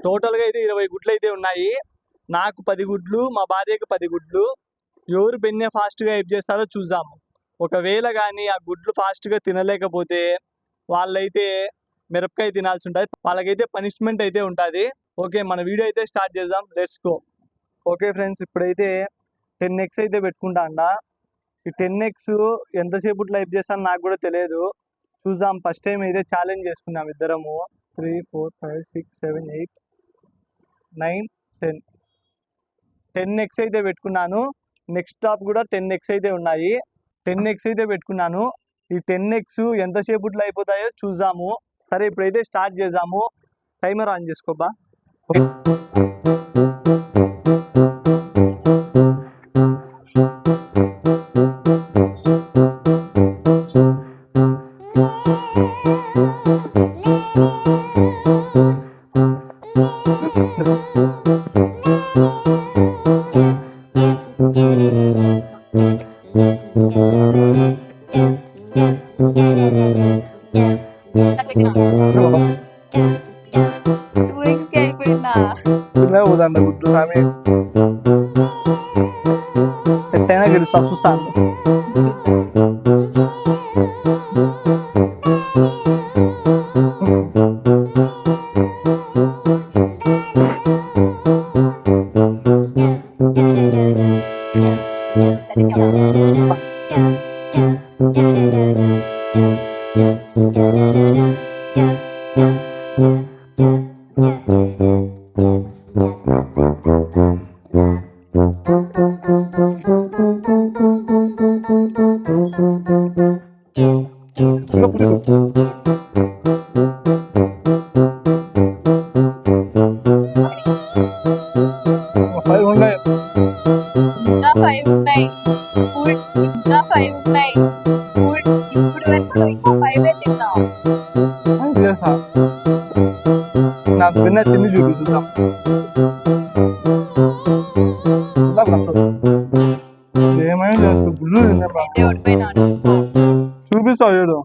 టోటల్గా అయితే 20 గుడ్లు అయితే ఉన్నాయి. నాకు 10 గుడ్లు, మా భార్యకు 10 గుడ్లు. ఎవరు బెన్నె ఫాస్ట్గా హెల్ప్ చేస్తారో చూద్దాము. ఒకవేళ కానీ ఆ గుడ్లు ఫాస్ట్గా తినలేకపోతే వాళ్ళైతే మిరపకాయ తినాల్సి ఉంటుంది. వాళ్ళకైతే పనిష్మెంట్ అయితే ఉంటుంది. ఓకే, మన వీడియో అయితే స్టార్ట్ చేద్దాం. Let's go. ఓకే ఫ్రెండ్స్, ఇప్పుడైతే 10 eggs అయితే పెట్టుకుంటా అంట. ఈ 10 eggs ఎంతసేపు లైఫ్ చేస్తాను నాకు కూడా తెలియదు. చూద్దాం. ఫస్ట్ టైం అయితే ఛాలెంజ్ చేసుకున్నాం ఇద్దరము. 3, 4, 5, 6, 7, 8, 9, 10 eggs అయితే పెట్టుకున్నాను. నెక్స్ట్ స్టాప్ కూడా 10 eggs అయితే ఉన్నాయి. 10 eggs అయితే పెట్టుకున్నాను. ఈ 10 eggs ఎంతసేపుట్లో అయిపోతాయో చూద్దాము. సరే, ఇప్పుడైతే స్టార్ట్ చేద్దాము. టైమర్ ఆన్ చేసుకోబా. గుడ్లు స్వామి ఎట్టయినా గెలుస్తా. చూస్తాను. నాకు విన్న తిని చూపిస్తాం. ఏమైనా గుళ్ళు చూపిస్తావు చూడు.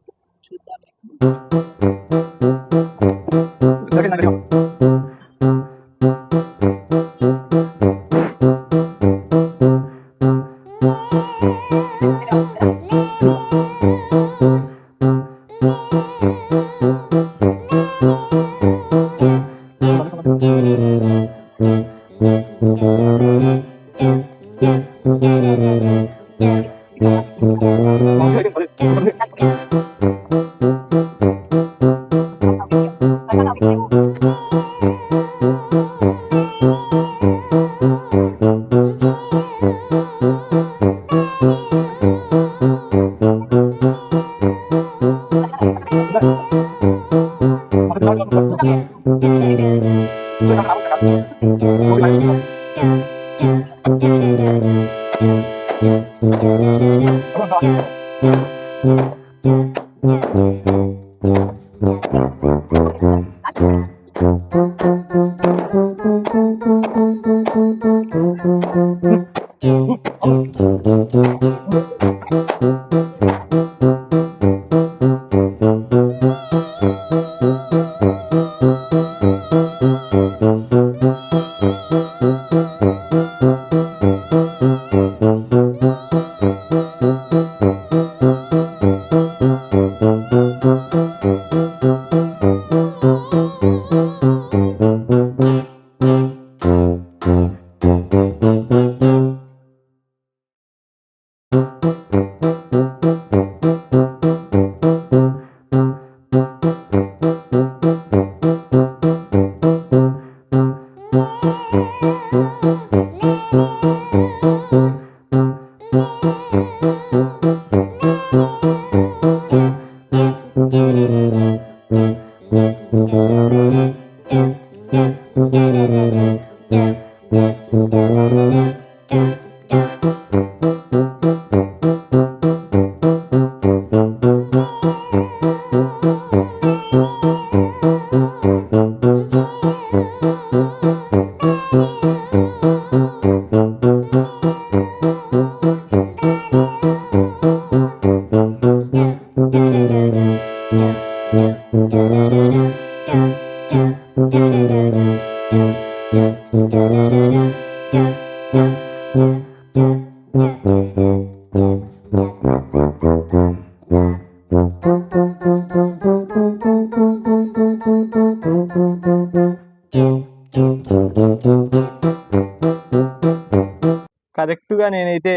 కరెక్ట్గా నేనైతే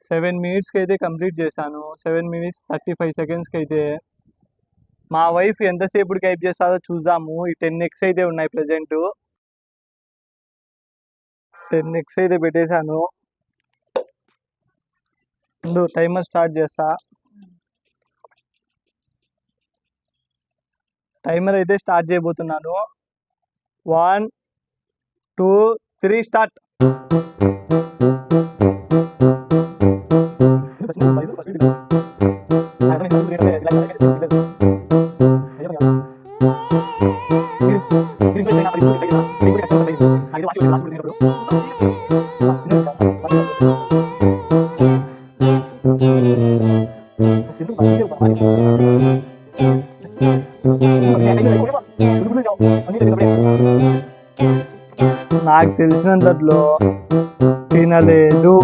7 మినిట్స్కి అయితే కంప్లీట్ చేశాను. 7 మినిట్స్ 35 సెకండ్స్కి అయితే. మా వైఫ్ ఎంతసేపుడికి హైప్ చేస్తుందో చూద్దాము. ఈ 10x అయితే ఉన్నాయి ప్రజెంట్. 10x అయితే పెట్టేశాను. ముందు టైమర్ స్టార్ట్ చేస్తా. టైమర్ అయితే స్టార్ట్ చేయబోతున్నాను. 1 2 3 స్టార్ట్. నాకు తెలిసినంతట్లో తినలేదు.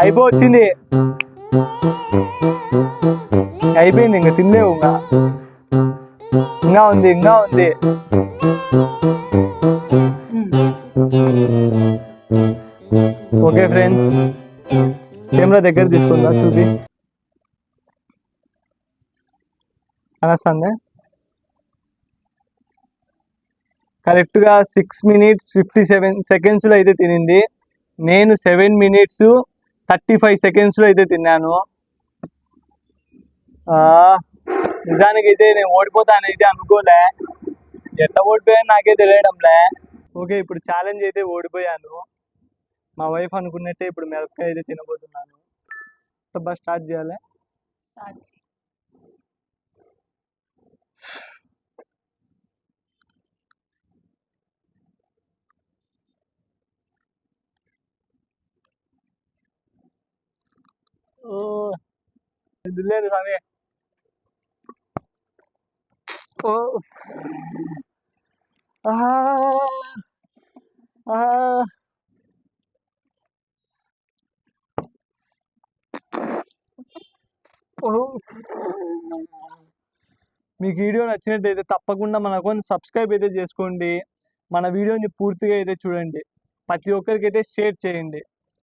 అయిపోయింది, అయిపోయింది. ఇంకా తినలేవు. ఇంకా ఉంది, ఇంకా ఉంది. ఓకే ఫ్రెండ్స్, కెమెరా దగ్గర తీసుకుందా చూపి అనొస్తుంది. కరెక్ట్గా 6 మినిట్స్ 57 సెకండ్స్లో అయితే తినింది. నేను 7 మినిట్స్ 35 సెకండ్స్లో అయితే తిన్నాను. నిజానికైతే నేను ఓడిపోతానైతే అనుకోలే. ఎట్లా ఓడిపోయాను నాకే తెలియడంలే. ఓకే, ఇప్పుడు ఛాలెంజ్ అయితే ఓడిపోయాను. మా వైఫ్ అనుకున్నట్టే ఇప్పుడు మిరపకాయ అయితే తినబోతున్నాను. బాగా స్టార్ట్ చేయాలి. లేదు స్వామి. మీకు వీడియో నచ్చినట్టయితే తప్పకుండా మన అకౌంట్ సబ్స్క్రైబ్ అయితే చేసుకోండి. మన వీడియోని పూర్తిగా అయితే చూడండి. ప్రతి ఒక్కరికి అయితే షేర్ చేయండి.